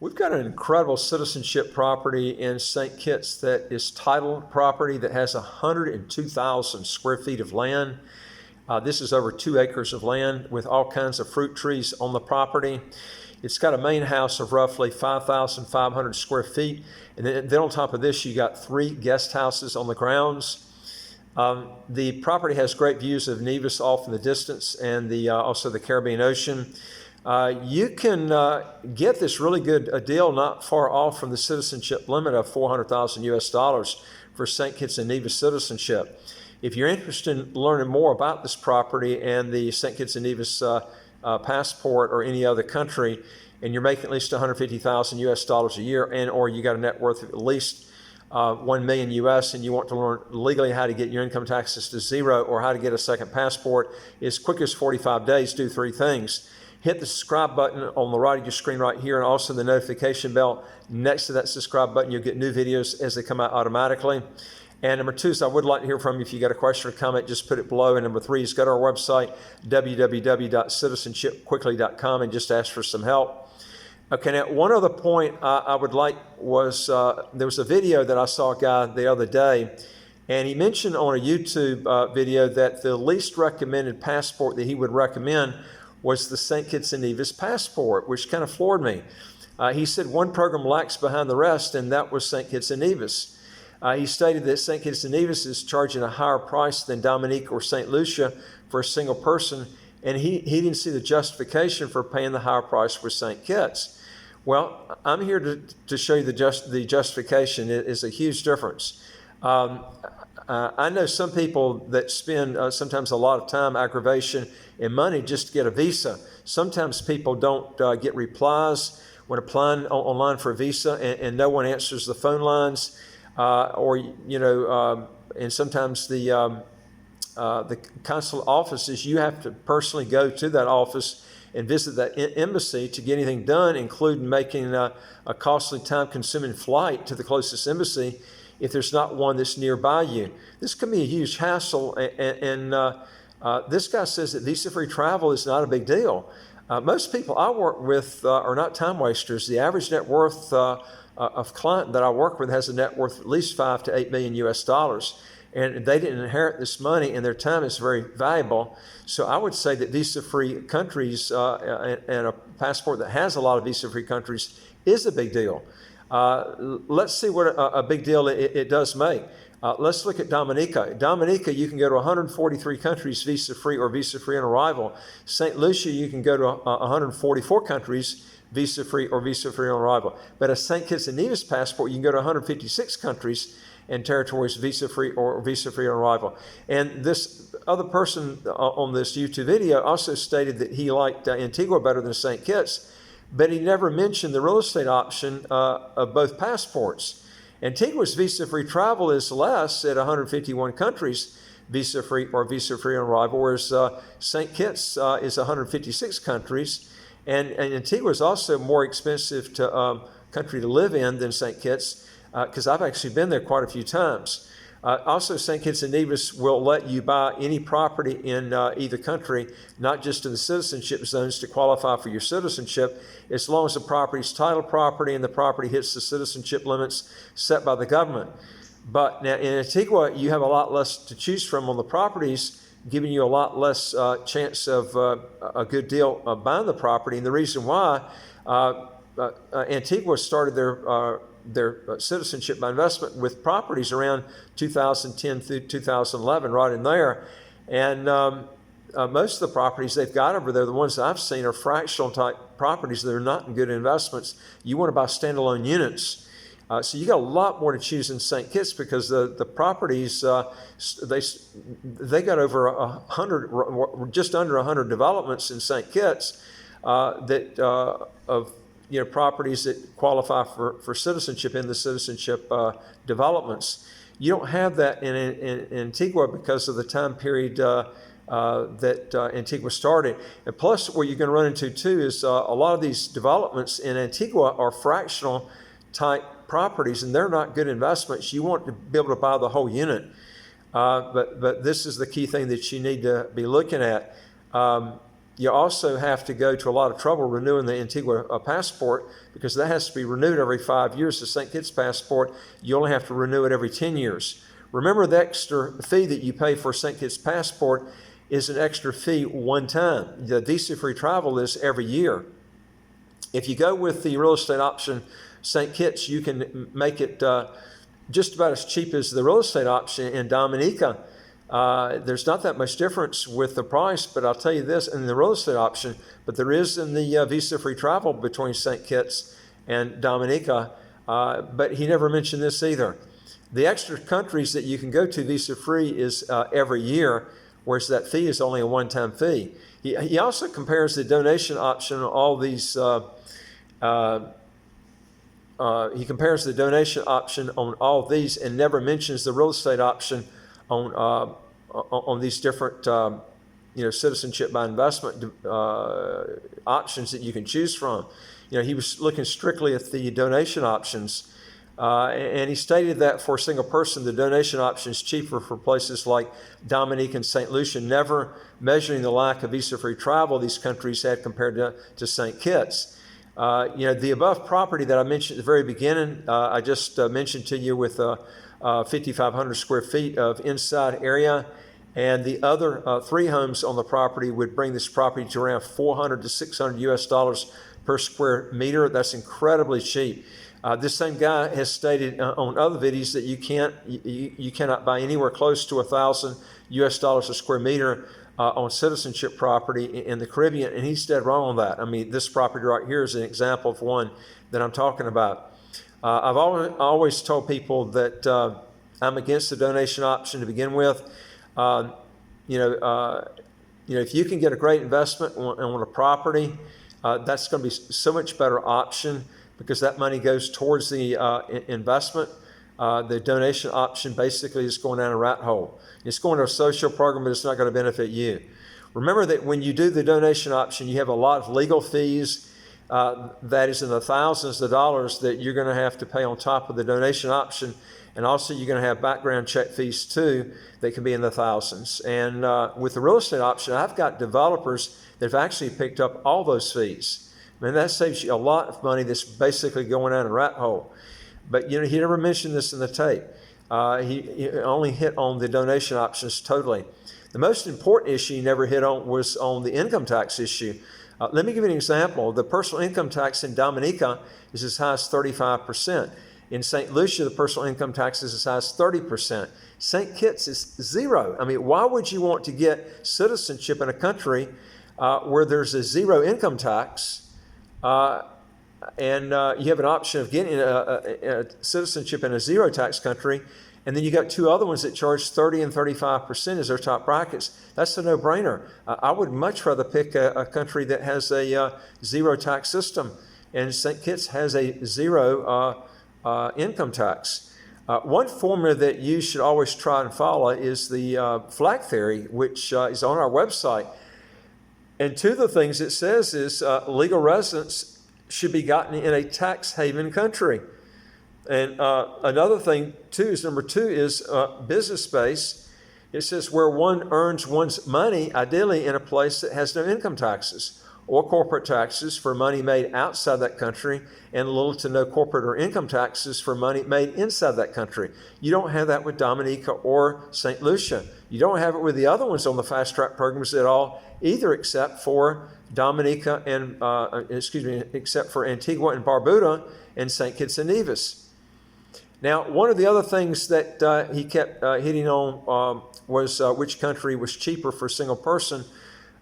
We've got an incredible citizenship property in St. Kitts that is titled property that has 102,000 square feet of land. This is over 2 acres of land with all kinds of fruit trees on the property. It's got a main house of roughly 5,500 square feet. And then on top of this, you got 3 guest houses on the grounds. The property has great views of NEVIS off in the distance and also the Caribbean Ocean. You can get this really good deal not far off from the citizenship limit of $400,000 US for St. Kitts and Nevis citizenship. If you're interested in learning more about this property and the St. Kitts and Nevis passport or any other country, and you're making at least $150,000 US a year, and or you got a net worth of at least 1 million US, and you want to learn legally how to get your income taxes to 0 or how to get a second passport as quick as 45 days, do 3 things. Hit the subscribe button on the right of your screen right here, and also the notification bell next to that subscribe button. You'll get new videos as they come out automatically. And number 2 is I would like to hear from you. If you got a question or comment, just put it below. And number 3 is go to our website, www.citizenshipquickly.com, and just ask for some help. Okay, now one other point I would like was there was a video that I saw a guy the other day, and he mentioned on a YouTube video that the least recommended passport that he would recommend was the St. Kitts and Nevis passport, which kind of floored me. He said one program lags behind the rest, and that was St. Kitts and Nevis. He stated that St. Kitts and Nevis is charging a higher price than Dominica or St. Lucia for a single person, and he didn't see the justification for paying the higher price for St. Kitts. Well, I'm here to show you the justification. It is a huge difference. I know some people that spend sometimes a lot of time, aggravation, and money just to get a visa. Sometimes people don't get replies when applying online for a visa, and no one answers the phone lines, and sometimes the consulate offices, you have to personally go to that office and visit that embassy to get anything done, including making a costly, time-consuming flight to the closest embassy if there's not one that's nearby you. This can be a huge hassle, and this guy says that visa-free travel is not a big deal. Most people I work with are not time wasters. The average net worth of client that I work with has a net worth of at least 5 to 8 million US dollars. And they didn't inherit this money, and their time is very valuable. So I would say that visa-free countries and a passport that has a lot of visa-free countries is a big deal. Let's see what a big deal it does make. Let's look at Dominica. Dominica, you can go to 143 countries visa-free or visa-free on arrival. St. Lucia, you can go to 144 countries visa-free or visa-free on arrival. But a St. Kitts and Nevis passport, you can go to 156 countries and territories visa-free or visa-free on arrival. And this other person on this YouTube video also stated that he liked Antigua better than St. Kitts, but he never mentioned the real estate option of both passports. Antigua's visa-free travel is less at 151 countries visa-free or visa-free on arrival, whereas St. Kitts is 156 countries. And Antigua is also more expensive country to live in than St. Kitts, because I've actually been there quite a few times. Also, St. Kitts and Nevis will let you buy any property in either country, not just in the citizenship zones to qualify for your citizenship, as long as the property is title property and the property hits the citizenship limits set by the government. But now in Antigua, you have a lot less to choose from on the properties, giving you a lot less chance of a good deal of buying the property. And the reason why Antigua started their citizenship by investment with properties around 2010 through 2011, right in there. And most of the properties they've got over there, the ones I've seen, are fractional type properties that are not good investments. You want to buy standalone units. So you got a lot more to choose in St. Kitts because the properties, they got over 100, just under 100 developments in St. Kitts of properties that qualify for citizenship in the citizenship developments. You don't have that in Antigua because of the time period that Antigua started. And plus, what you're going to run into too is a lot of these developments in Antigua are fractional type properties, and they're not good investments. You want to be able to buy the whole unit. But this is the key thing that you need to be looking at. You also have to go to a lot of trouble renewing the Antigua passport, because that has to be renewed every 5 years. The St. Kitts passport, you only have to renew it every 10 years. Remember, the extra fee that you pay for a St. Kitts passport is an extra fee one time. The visa-free travel is every year. If you go with the real estate option St. Kitts, you can make it just about as cheap as the real estate option in Dominica. There's not that much difference with the price, but I'll tell you this, in the real estate option, but there is in the visa-free travel between St. Kitts and Dominica, but he never mentioned this either. The extra countries that you can go to visa-free is every year, whereas that fee is only a one-time fee. He also compares the donation option on all these, he compares the donation option on all these and never mentions the real estate option on these different, citizenship by investment options that you can choose from. He was looking strictly at the donation options, and he stated that for a single person, the donation option is cheaper for places like Dominica and St. Lucia, never measuring the lack of visa-free travel these countries had compared to St. Kitts. The above property that I mentioned at the very beginning, I just mentioned to you with 5,500 square feet of inside area, and the other 3 homes on the property would bring this property to around $400 to $600 US per square meter. That's incredibly cheap. This same guy has stated on other videos that you cannot buy anywhere close to $1,000 US a square meter on citizenship property in the Caribbean, and he's dead wrong on that. I mean, this property right here is an example of one that I'm talking about. I've always told people that I'm against the donation option to begin with. If you can get a great investment on a property, that's going to be so much better option, because that money goes towards the investment. The donation option basically is going down a rat hole. It's going to a social program, but it's not going to benefit you. Remember that when you do the donation option, you have a lot of legal fees. That is in the thousands of dollars that you're going to have to pay on top of the donation option. And also you're going to have background check fees too that can be in the thousands. And with the real estate option, I've got developers that have actually picked up all those fees. I mean, that saves you a lot of money that's basically going down a rat hole. But he never mentioned this in the tape. He only hit on the donation options totally. The most important issue he never hit on was on the income tax issue. Let me give you an example. The personal income tax in Dominica is as high as 35%. In St. Lucia, the personal income tax is as high as 30%. St. Kitts is 0. I mean, why would you want to get citizenship in a country where there's a 0 income tax, and you have an option of getting a citizenship in a 0 tax country, and then you got 2 other ones that charge 30 and 35% as their top brackets? That's a no-brainer. I would much rather pick a country that has a 0 tax system, and St. Kitts has a 0 income tax. One formula that you should always try and follow is the flag theory, which is on our website. And 2 of the things it says is legal residence should be gotten in a tax haven country. And another thing too is number 2 is business space. It says where one earns one's money, ideally in a place that has no income taxes or corporate taxes for money made outside that country, and little to no corporate or income taxes for money made inside that country. You don't have that with Dominica or St. Lucia. You don't have it with the other ones on the fast track programs at all either, except for Dominica and, except for Antigua and Barbuda and St. Kitts and Nevis. Now, one of the other things that he kept hitting on was which country was cheaper for a single person.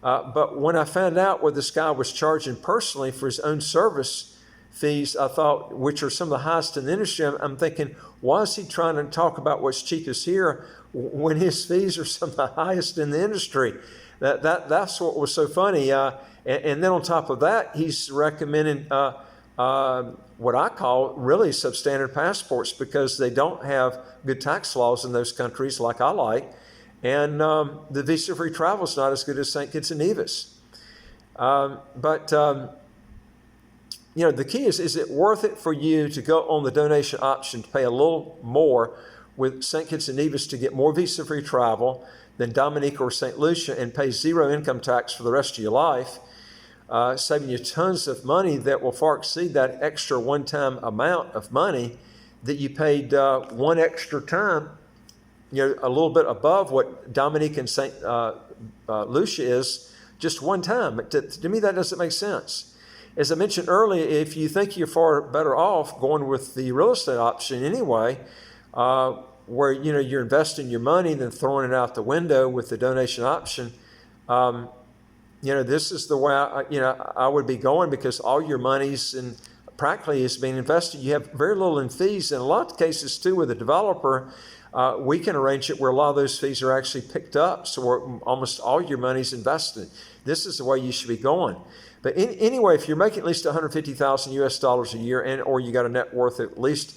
But when I found out what this guy was charging personally for his own service fees, I thought, which are some of the highest in the industry, I'm thinking, why is he trying to talk about what's cheapest here when his fees are some of the highest in the industry? That's what was so funny. And then on top of that, he's recommending what I call really substandard passports, because they don't have good tax laws in those countries like I like. And the visa-free travel is not as good as St. Kitts and Nevis. But the key is it worth it for you to go on the donation option to pay a little more with St. Kitts and Nevis to get more visa-free travel, than Dominique or St. Lucia and pay zero income tax for the rest of your life, saving you tons of money that will far exceed that extra one-time amount of money that you paid one extra time, a little bit above what Dominique and St. Lucia is just one time. To me, that doesn't make sense. As I mentioned earlier, if you think you're far better off going with the real estate option anyway, where you're investing your money than throwing it out the window with the donation option, this is the way I would be going, because all your money's practically is being invested. You have very little in fees. In a lot of cases too, with a developer, we can arrange it where a lot of those fees are actually picked up, so almost all your money's invested. This is the way you should be going. But anyway, if you're making at least $150,000 US a year, or you got a net worth at least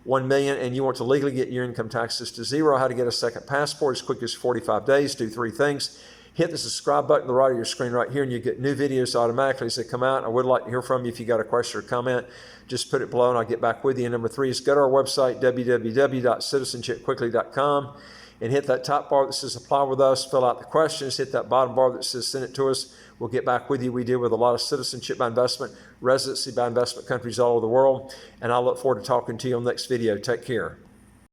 $1 million, and you want to legally get your income taxes to zero, how to get a second passport as quick as 45 days, do 3 things. Hit the subscribe button on the right of your screen right here, and you get new videos automatically as they come out. I would like to hear from you. If you got a question or comment, just put it below and I'll get back with you. And number 3 is go to our website, www.citizenshipquickly.com, and hit that top bar that says apply with us, fill out the questions, hit that bottom bar that says send it to us. We'll get back with you. We deal with a lot of citizenship by investment, residency by investment countries all over the world, and I look forward to talking to you on the next video. Take care.